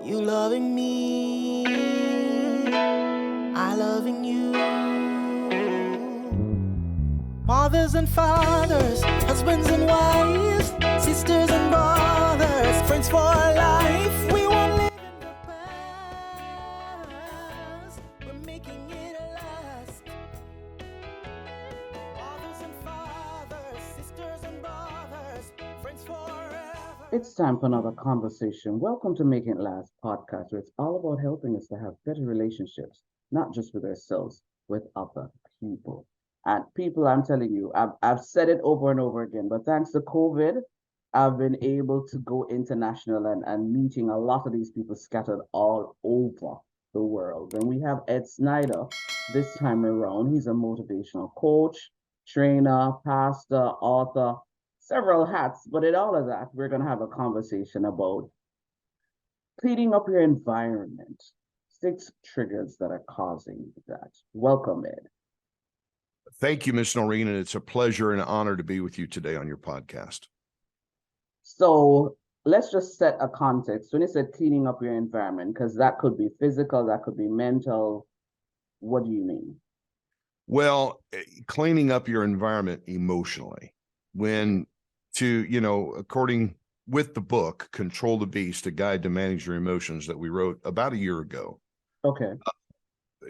You loving me, I loving you. Mothers and fathers, husbands and wives, sisters and brothers, friends for life. We won't live in the past, we're making it last. Mothers and fathers, sisters and brothers, friends forever. It's time for another conversation. Welcome to Making It Last podcast, where it's all about helping us to have better relationships, not just with ourselves, with other people. And people, I'm telling you, I've said it over and over again, but thanks to COVID, I've been able to go international and meeting a lot of these people scattered all over the world. And we have Ed Snyder this time around. He's a motivational coach, trainer, pastor, author, several hats, but in all of that, we're going to have a conversation about cleaning up your environment, 6 triggers that are causing that. Welcome, Ed. Thank you, Ms. Noreen, and it's a pleasure and honor to be with you today on your podcast. So let's just set a context. When you said cleaning up your environment, because that could be physical, that could be mental, what do you mean? Well, cleaning up your environment emotionally. According with the book, Control the Beast, A Guide to Manage Your Emotions that we wrote about a year ago. Okay.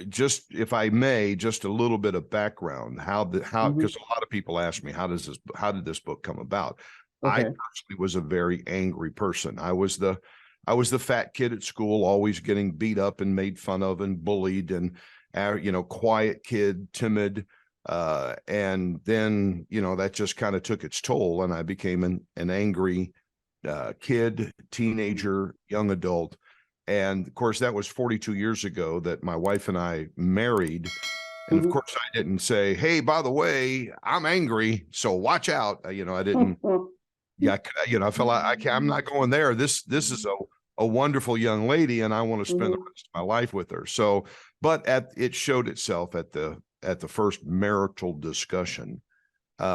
Just, if I may, just a little bit of background, because a lot of people ask me, how did this book come about? Okay. I personally was a very angry person. I was the fat kid at school, always getting beat up and made fun of and bullied, and quiet kid, timid. And then, that just kind of took its toll, and I became an angry kid, teenager, young adult. And of course, that was 42 years ago that my wife and I married. And of course, I didn't say, hey, by the way, I'm angry, so watch out. I didn't. I felt like I'm not going there. This is a wonderful young lady, and I want to spend the rest of my life with her. So, but it showed itself at the first marital discussion. We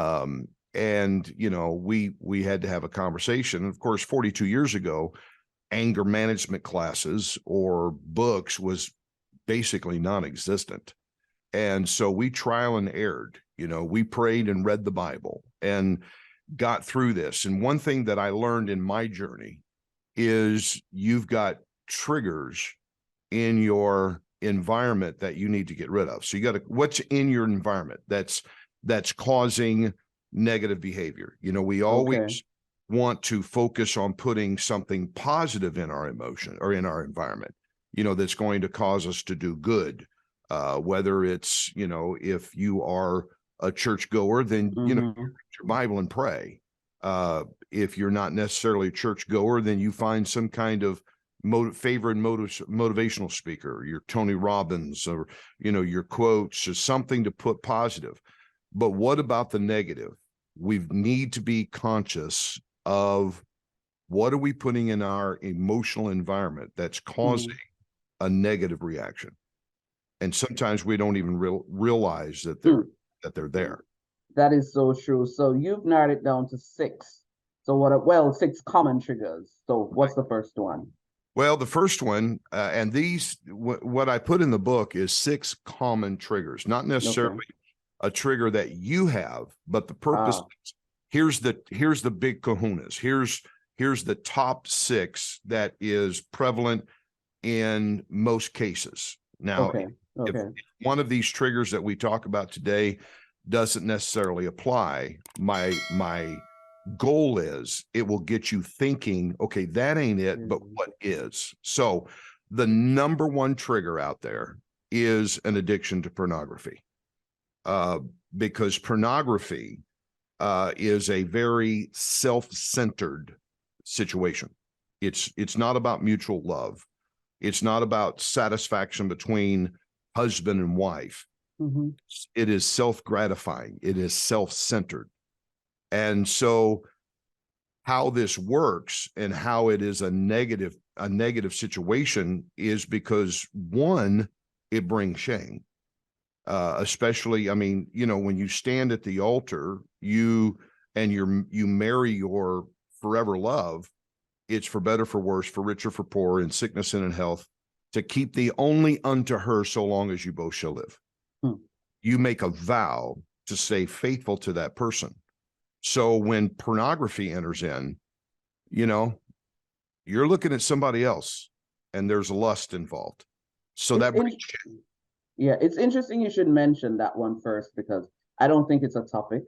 had to have a conversation. Of course, 42 years ago, anger management classes or books was basically non-existent. And so we trial and erred, we prayed and read the Bible and got through this. And one thing that I learned in my journey is you've got triggers in your environment that you need to get rid of. So you got to, what's in your environment that's causing negative behavior? We always want to focus on putting something positive in our emotion or in our environment, that's going to cause us to do good. Whether it's, if you are a churchgoer, then, read your Bible and pray. If you're not necessarily a churchgoer, then you find some kind of favorite motivational speaker, your Tony Robbins, or, your quotes, or something to put positive. But what about the negative? We need to be conscious of what are we putting in our emotional environment that's causing a negative reaction. And sometimes we don't even realize that they're there. That is so true. So you've narrowed it down to 6. So 6 common triggers. So what's the first one? Well, the first one, and what I put in the book is 6 common triggers, not necessarily a trigger that you have, but the purpose. Here's the big kahunas. Here's the top 6 that is prevalent in most cases. Now, if one of these triggers that we talk about today doesn't necessarily apply, my goal is it will get you thinking, okay, that ain't it, but what is? So the number one trigger out there is an addiction to pornography, because pornography is a very self-centered situation. It's not about mutual love. It's not about satisfaction between husband and wife. It is self-gratifying. It is self-centered. And so how this works and how it is a negative situation is because, one, it brings shame. Especially, when you stand at the altar, you marry your forever love, it's for better, for worse, for richer, for poorer, in sickness and in health, to keep thee only unto her so long as you both shall live. You make a vow to stay faithful to that person. So when pornography enters in, you know, you're looking at somebody else and there's lust involved. So that brings yeah, it's interesting you should mention that one first, because I don't think it's a topic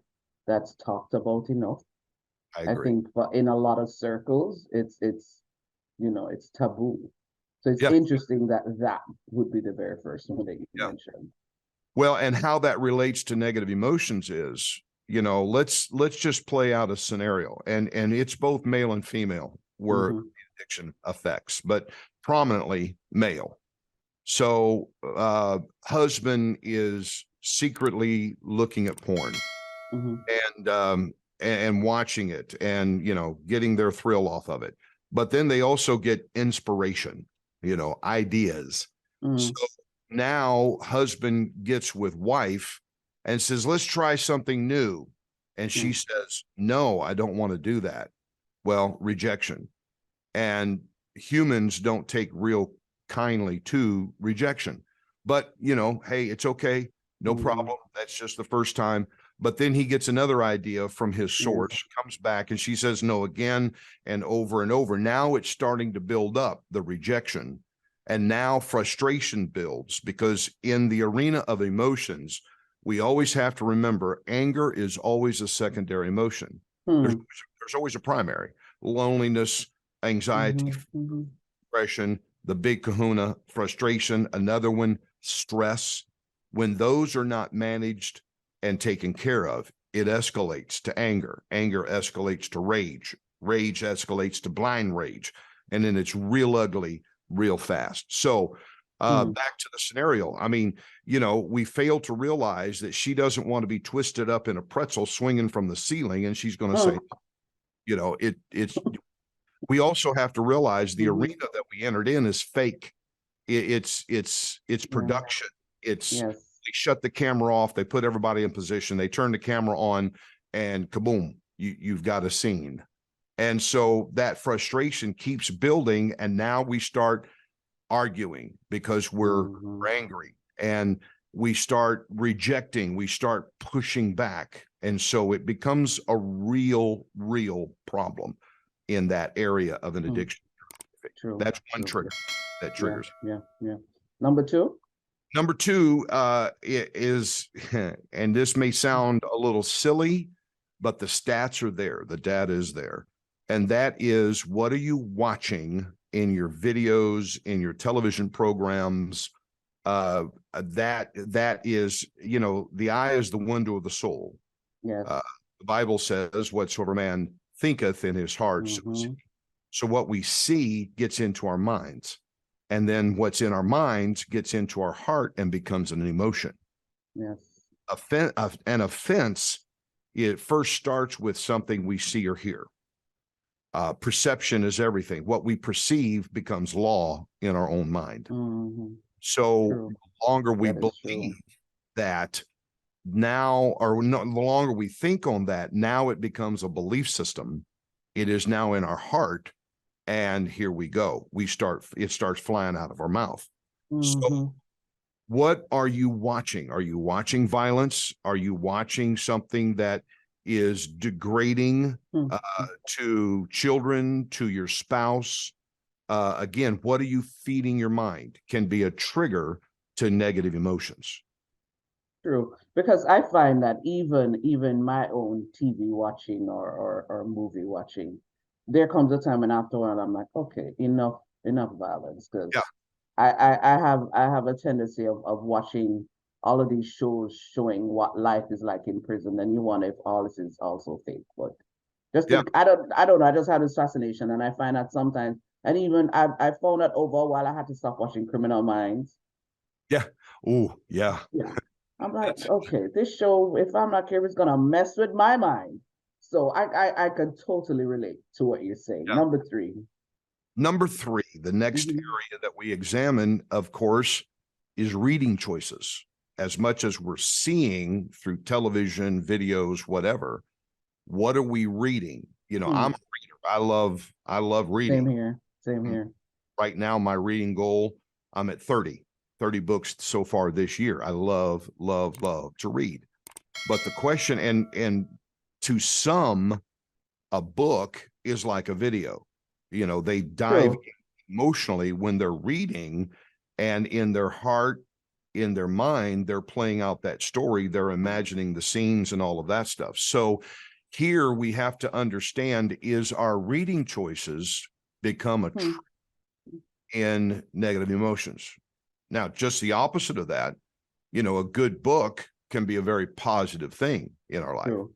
that's talked about enough. I I agree. think, but in a lot of circles, it's it's taboo. So it's Yeah. interesting that that would be the very first one that you mentioned. Well, and how that relates to negative emotions is, let's just play out a scenario, and it's both male and female where the addiction affects, but prominently male. So husband is secretly looking at porn and watching it and getting their thrill off of it. But then they also get inspiration, ideas. So now husband gets with wife and says, let's try something new. And she says, no, I don't want to do that. Well, rejection. And humans don't take real kindly to rejection. But, hey, it's okay. No problem. That's just the first time. But then he gets another idea from his source, comes back, and she says no again and over and over. Now it's starting to build up, the rejection. And now frustration builds, because in the arena of emotions, we always have to remember anger is always a secondary emotion. There's always a primary: loneliness, anxiety, depression, the big kahuna, frustration, another one, stress. When those are not managed and taken care of, it escalates to anger. Anger escalates to rage. Rage escalates to blind rage. And then it's real ugly real fast. So back to the scenario. I mean, we fail to realize that she doesn't want to be twisted up in a pretzel swinging from the ceiling. And she's going to say, it's, we also have to realize the arena that we entered in is fake. It's production. It's, they shut the camera off. They put everybody in position. They turn the camera on and kaboom, you've got a scene. And so that frustration keeps building. And now we start arguing because we're angry, and we start rejecting, we start pushing back. And so it becomes a real problem in that area of an addiction. That's one trigger that triggers. Yeah. Number two is, and this may sound a little silly, but the stats are there. The data is there. And that is, what are you watching in your videos, in your television programs? That is, the eye is the window of the soul. The Bible says, whatsoever man thinketh in his heart. So what we see gets into our minds, and then what's in our minds gets into our heart and becomes an emotion. An offense, it first starts with something we see or hear. Perception is everything. What we perceive becomes law in our own mind. So the longer we believe that now, or no, the longer we think on that, now it becomes a belief system. It is now in our heart, and here we go. It starts flying out of our mouth. So what are you watching? Are you watching violence? Are you watching something that is degrading to children, to your spouse? Again, what are you feeding your mind can be a trigger to negative emotions. True, because I find that even my own TV watching or movie watching, there comes a time, and after a while I'm like, okay, enough violence, because I have a tendency of watching all of these shows showing what life is like in prison, and you wonder if all this is also fake. But I don't know. I just had this fascination, and I find that sometimes, and even I found that over a while I had to stop watching Criminal Minds. Yeah. Oh, yeah. I'm like, okay, this show, if I'm not careful, it's gonna mess with my mind. So I can totally relate to what you're saying. Number three, the next area that we examine, of course, is reading choices. As much as we're seeing through television, videos, whatever, what are we reading? I'm a reader. I love reading. Same here. Same here. Right now, my reading goal, I'm at 30 books so far this year. I love to read. But the question, and to some, a book is like a video. They dive True. emotionally when they're reading, and in their heart, in their mind, they're playing out that story. They're imagining the scenes and all of that stuff. So here we have to understand, is our reading choices become a trend in negative emotions? Now, just the opposite of that, a good book can be a very positive thing in our life. True.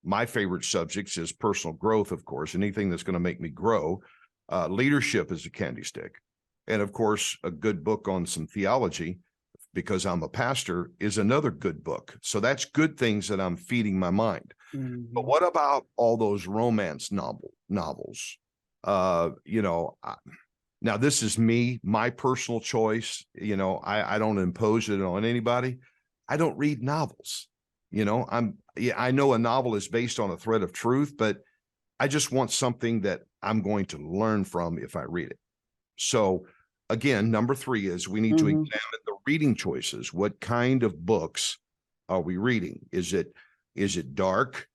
My favorite subjects is personal growth, of course, anything that's going to make me grow. Leadership is a candy stick. And of course, a good book on some theology, because I'm a pastor, is another good book. So that's good things that I'm feeding my mind. But what about all those romance novels? Now this is me, my personal choice. I don't impose it on anybody. I don't read novels. I know a novel is based on a thread of truth, but I just want something that I'm going to learn from if I read it. So again, number 3 is we need to examine the reading choices. What kind of books are we reading? Is it dark?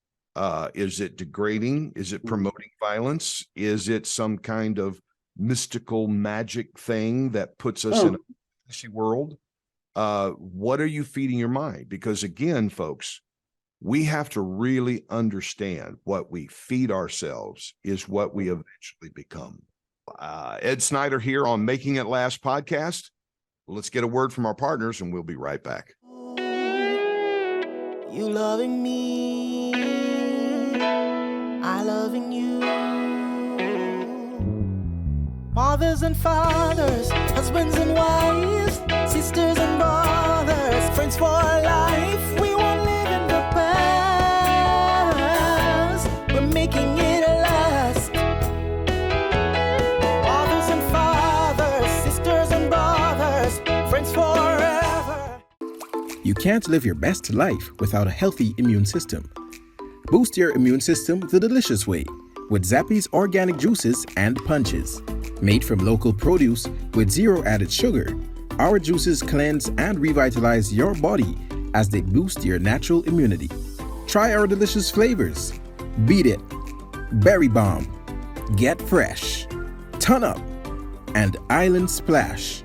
Is it degrading? Is it promoting violence? Is it some kind of mystical magic thing that puts us in a fantasy world? What are you feeding your mind? Because again, folks, we have to really understand what we feed ourselves is what we eventually become. Ed Snyder here on Making It Last podcast. Let's get a word from our partners and we'll be right back. You loving me, I loving you. Mothers and fathers, husbands and wives, sisters and brothers, friends for life. We won't live in the past, we're making it last. Mothers and fathers, sisters and brothers, friends forever. You can't live your best life without a healthy immune system. Boost your immune system the delicious way with Zappy's organic juices and punches. Made from local produce with zero added sugar, our juices cleanse and revitalize your body as they boost your natural immunity. Try our delicious flavors: Beat It, Berry Bomb, Get Fresh, Ton Up, and Island Splash.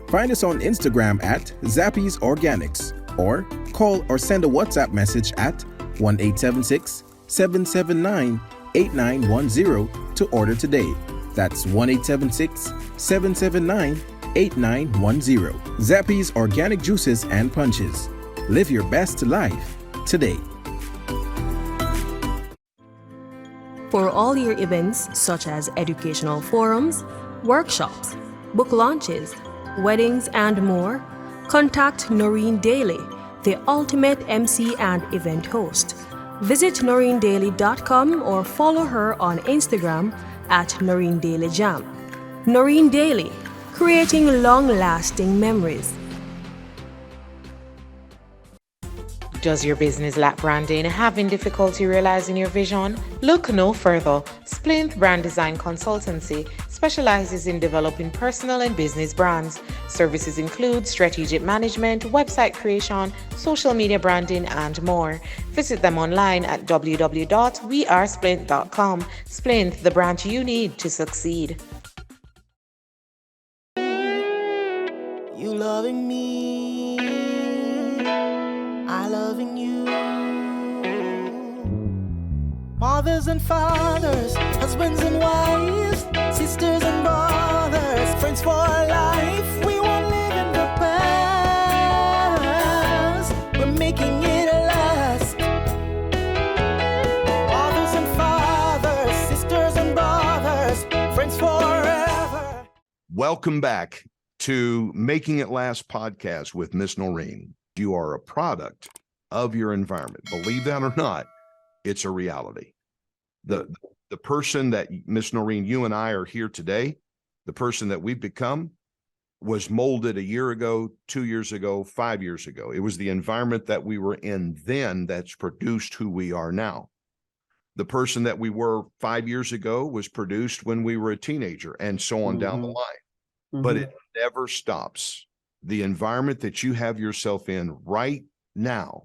Find us on Instagram at Zappy's Organics, or call or send a WhatsApp message at 1-876-779-8910 to order today. That's 1-876-779-8910. Zappy's Organic Juices and Punches. Live your best life today. For all your events such as educational forums, workshops, book launches, weddings, and more, contact Noreen Daly, the ultimate MC and event host. Visit noreendaily.com or follow her on Instagram at Noreen Daily Jam. Noreen Daily, creating long-lasting memories. Does your business lack branding? Having difficulty realizing your vision? Look no further. Splinth Brand Design Consultancy specializes in developing personal and business brands. Services include strategic management, website creation, social media branding, and more. Visit them online at www.wearesplint.com. Splinth, the brand you need to succeed. You loving me, I loving you. Mothers and fathers, husbands and wives, sisters and brothers, friends for life. We won't live in the past, we're making it last. Mothers and fathers, sisters and brothers, friends forever. Welcome back to Making It Last podcast with Miss Noreen. You are a product of your environment. Believe that or not, it's a reality. The person that, Miss Noreen, you and I are here today, the person that we've become was molded a year ago, 2 years ago, 5 years ago. It was the environment that we were in then that's produced who we are now. The person that we were 5 years ago was produced when we were a teenager, and so on down the line. But it never stops. The environment that you have yourself in right now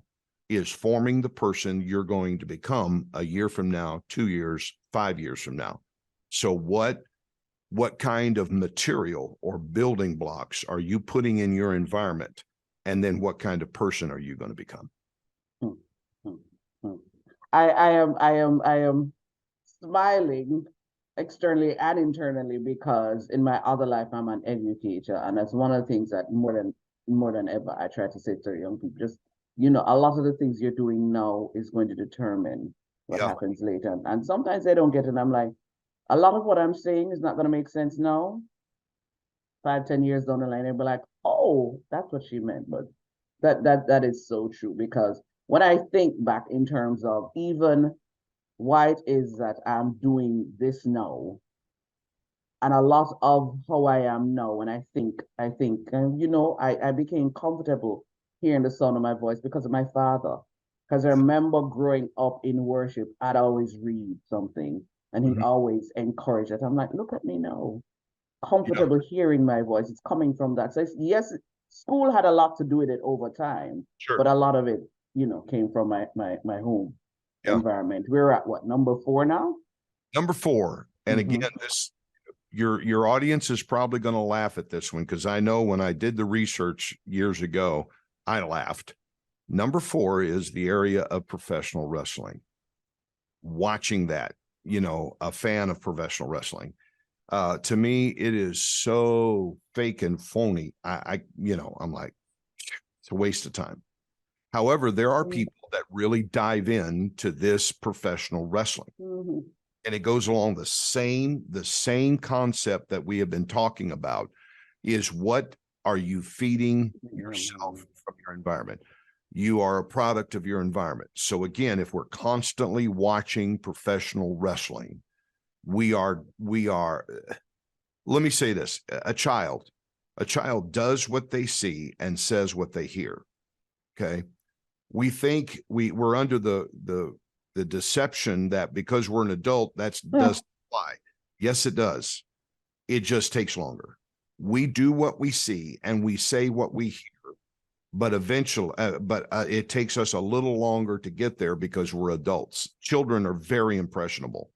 is forming the person you're going to become a year from now, 2 years, 5 years from now. So what kind of material or building blocks are you putting in your environment? And then what kind of person are you going to become? I am smiling externally and internally, because in my other life I'm an educator, and that's one of the things that more than ever I try to say to young people. Just, a lot of the things you're doing now is going to determine what happens later, and sometimes they don't get it. I'm like, a lot of what I'm saying is not going to make sense now. 5-10 years down the line, they'll be like, oh, that's what she meant. But that is so true, because when I think back in terms of even why it is that I'm doing this now, and a lot of how I am now, and I think, I became comfortable hearing the sound of my voice because of my father. Because I remember growing up in worship, I'd always read something, and he'd always encourage it. I'm like, look at me now, comfortable hearing my voice. It's coming from that. So yes, school had a lot to do with it over time, but a lot of it, came from my home environment. We're at what, number 4 now? Number 4. And again, your audience is probably going to laugh at this one, because I know when I did the research years ago, I laughed. Number 4 is the area of professional wrestling. Watching that, a fan of professional wrestling. To me, it is so fake and phony. I'm like, it's a waste of time. However, there are people that really dive into this professional wrestling. And it goes along the same concept that we have been talking about, is what are you feeding yourself from your environment? You are a product of your environment. So again, if we're constantly watching professional wrestling, we are, let me say this, a child does what they see and says what they hear. Okay. We think we're under the deception that because we're an adult, that doesn't apply. Yes, it does. It just takes longer. We do what we see and we say what we hear, but eventually, it takes us a little longer to get there because we're adults. Children are very impressionable.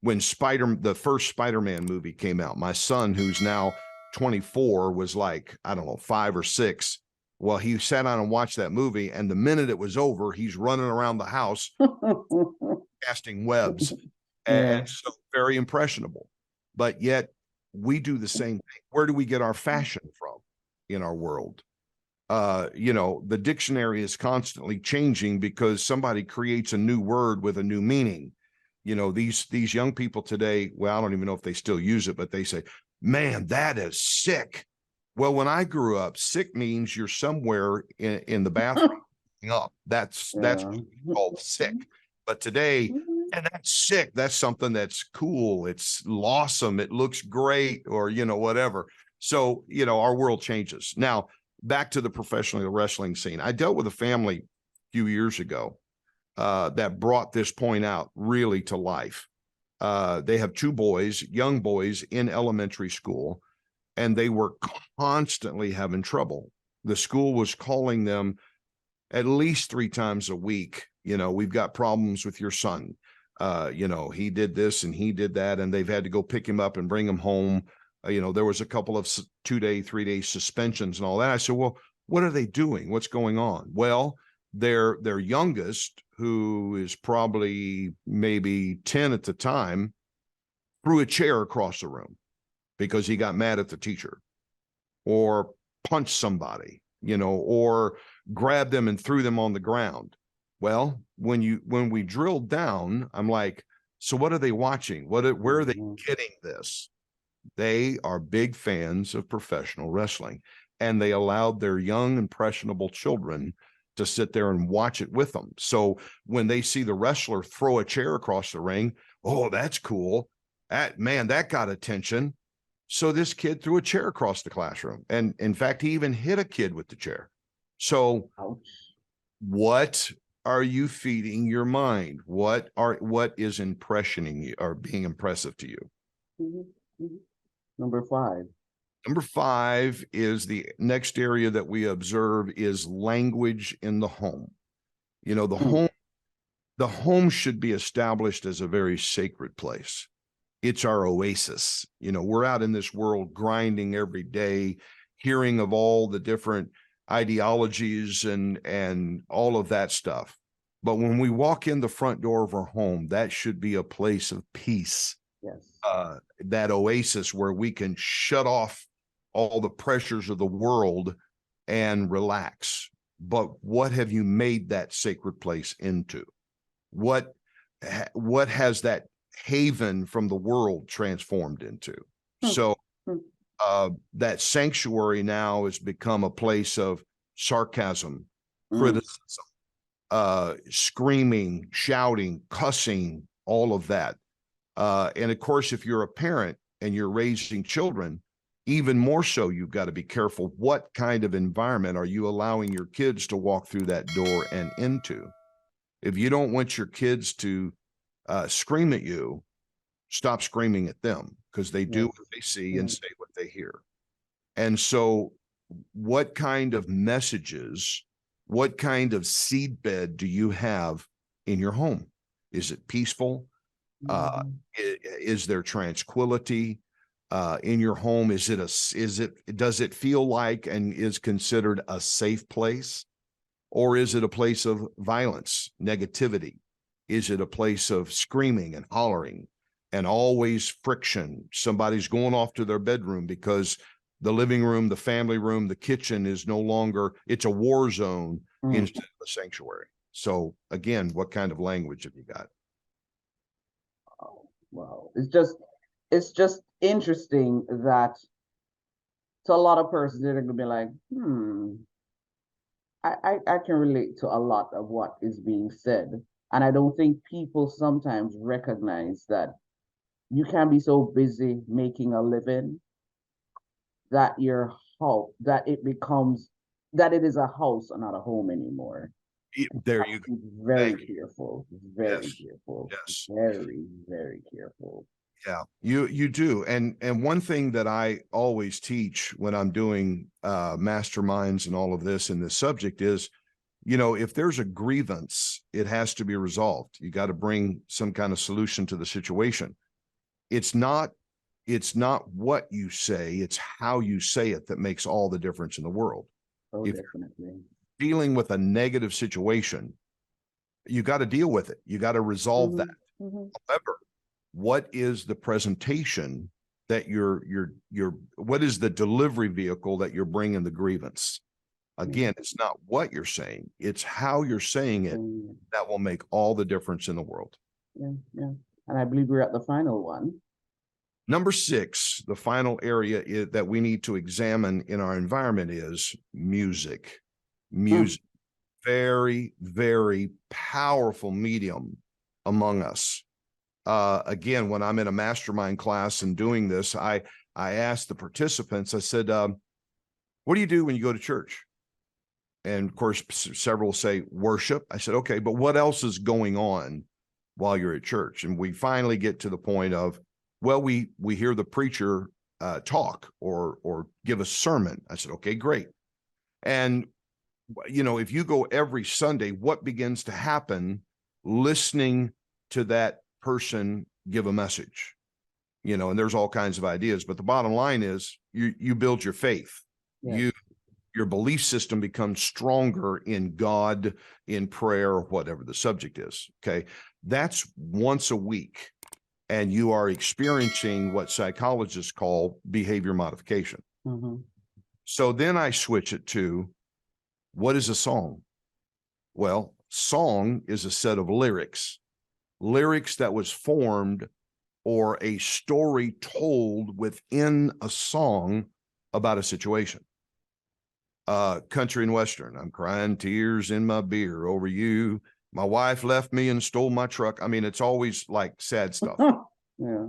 When the first Spider-Man movie came out, my son, who's now 24, was like, I don't know, 5 or 6. Well, he sat down and watched that movie, and the minute it was over, he's running around the house casting webs. And so very impressionable. But yet we do the same thing. Where do we get our fashion from in our world? The dictionary is constantly changing because somebody creates a new word with a new meaning. These young people today, well, I don't even know if they still use it, but they say, man, that is sick. Well, when I grew up, sick means you're somewhere in the bathroom up. That's what we call sick. But today, and that's sick. That's something that's cool. It's awesome. It looks great, or, whatever. So, our world changes. Now, back to the professional wrestling scene. I dealt with a family a few years ago that brought this point out really to life. They have 2 boys, young boys in elementary school, and they were constantly having trouble. The school was calling them at least 3 times a week. We've got problems with your son. He did this and he did that, and they've had to go pick him up and bring him home. There was a couple of 2-day, 3-day suspensions and all that. I said, well, what are they doing? What's going on? Well, their youngest, who is probably maybe 10 at the time, threw a chair across the room because he got mad at the teacher, or punched somebody, or grabbed them and threw them on the ground. Well, when we drilled down, I'm like, so what are they watching? Where are they getting this? They are big fans of professional wrestling, and they allowed their young, impressionable children to sit there and watch it with them. So when they see the wrestler throw a chair across the ring, oh, that's cool. That got attention. So this kid threw a chair across the classroom. And in fact, he even hit a kid with the chair. So what are you feeding your mind? What is impressioning you or being impressive to you? Mm-hmm. Mm-hmm. Number 5. Number 5 is the next area that we observe is language in the home. You know, the home should be established as a very sacred place. It's our oasis. You know, we're out in this world grinding every day, hearing of all the different ideologies and all of that stuff. But when we walk in the front door of our home, that should be a place of peace. Yes. That oasis where we can shut off all the pressures of the world and relax. But what have you made that sacred place into? What has that haven from the world transformed into? So that sanctuary now has become a place of sarcasm, criticism, screaming, shouting, cussing, all of that. And of course, if you're a parent and you're raising children, even more so, you've got to be careful. What kind of environment are you allowing your kids to walk through that door and into? If you don't want your kids to scream at you, stop screaming at them, because they do what they see and say what they hear. And so what kind of messages, what kind of seedbed do you have in your home? Is it peaceful? Is there tranquility in your home? Does it feel like and is considered a safe place? Or is it a place of violence, negativity? Is it a place of screaming and hollering and always friction? Somebody's going off to their bedroom because the living room, the family room, the kitchen is no longer, it's a war zone instead of a sanctuary. So again, what kind of language have you got? Oh, wow. It's just interesting that to a lot of persons, they're going to be like, I can relate to a lot of what is being said. And I don't think people sometimes recognize that you can be so busy making a living that your house, that it is a house and not a home anymore. There you go. Very careful, very Yes. careful, Yes. very, very careful. Yeah, you do. And one thing that I always teach when I'm doing masterminds and all of this in this subject is, you know, if there's a grievance, it has to be resolved. You got to bring some kind of solution to the situation. It's not what you say, it's how you say it that makes all the difference in the world. Oh, If definitely. you're dealing with a negative situation, you got to deal with it. You got to resolve that. However, what is the presentation that what is the delivery vehicle that you're bringing the grievance? Again, it's not what you're saying, it's how you're saying it that will make all the difference in the world. Yeah. And I believe we're at the final one. Number 6, the final area that we need to examine in our environment is music. Music, very, very powerful medium among us. Again, when I'm in a mastermind class and doing this, I asked the participants, I said, what do you do when you go to church? And of course, several say worship. I said, okay, but what else is going on while you're at church? And we finally get to the point of, well, we hear the preacher talk or give a sermon. I said, okay, great. And, you know, if you go every Sunday, what begins to happen listening to that person give a message? You know, and there's all kinds of ideas, but the bottom line is you build your faith. Yes. Your belief system becomes stronger in God, in prayer, whatever the subject is. Okay. That's once a week. And you are experiencing what psychologists call behavior modification. So then I switch it to, what is a song? Well, song is a set of lyrics that was formed or a story told within a song about a situation. Country and Western, I'm crying tears in my beer over you. My wife left me and stole my truck. I mean, it's always like sad stuff. Yeah.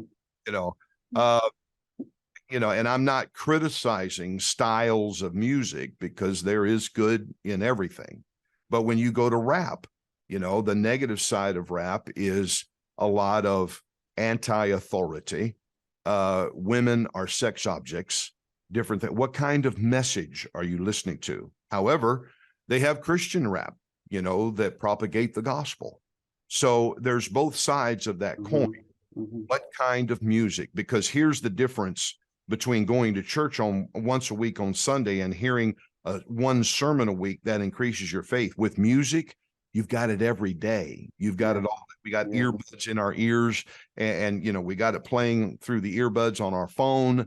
And I'm not criticizing styles of music because there is good in everything. But when you go to rap, You know, the negative side of rap is a lot of anti-authority. Women are sex objects, different things. What kind of message are you listening to? However, they have Christian rap, you know, that propagate the gospel. So there's both sides of that coin. What kind of music? Because here's the difference between going to church on once a week on Sunday and hearing one sermon a week that increases your faith. With music, you've got it every day. You've got it all. We got earbuds in our ears, and you know, we got it playing through the earbuds on our phone.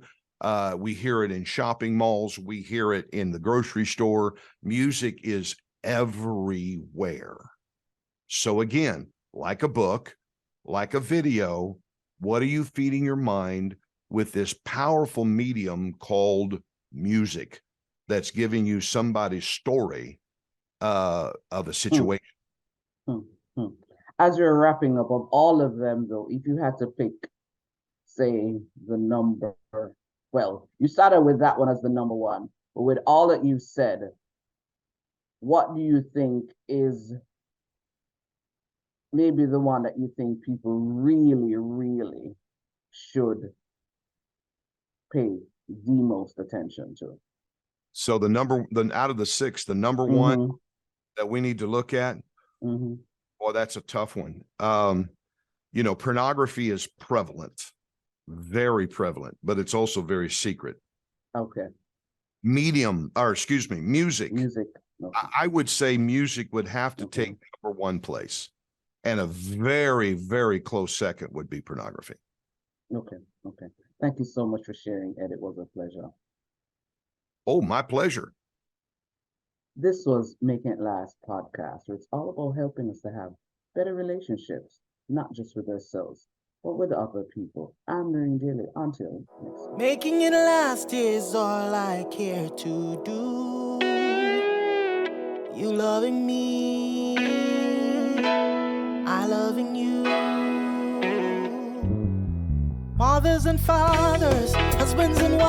We hear it in shopping malls. We hear it in the grocery store. Music is everywhere. So again, like a book, like a video, what are you feeding your mind with this powerful medium called music that's giving you somebody's story of a situation? As you're wrapping up, of all of them, though, if you had to pick, say, the number, well, you started with that one as the number one, but with all that you've said, what do you think is maybe the one that you think people really, really should pay the most attention to? So out of the six, the number one that we need to look at, well, that's a tough one. You know, pornography is prevalent, very prevalent, but it's also very secret. Okay. Music. Music. Okay. I would say music would have to take number one place, and a very, very close second would be pornography. Okay. Thank you so much for sharing, Ed. It was a pleasure. Oh, my pleasure. This was Making It Last podcast, where it's all about helping us to have better relationships, not just with ourselves, but with other people. I'm Noreen Daly. Until next week. Making it last is all I care to do. You loving me, I loving you. Mothers and fathers, husbands and wives.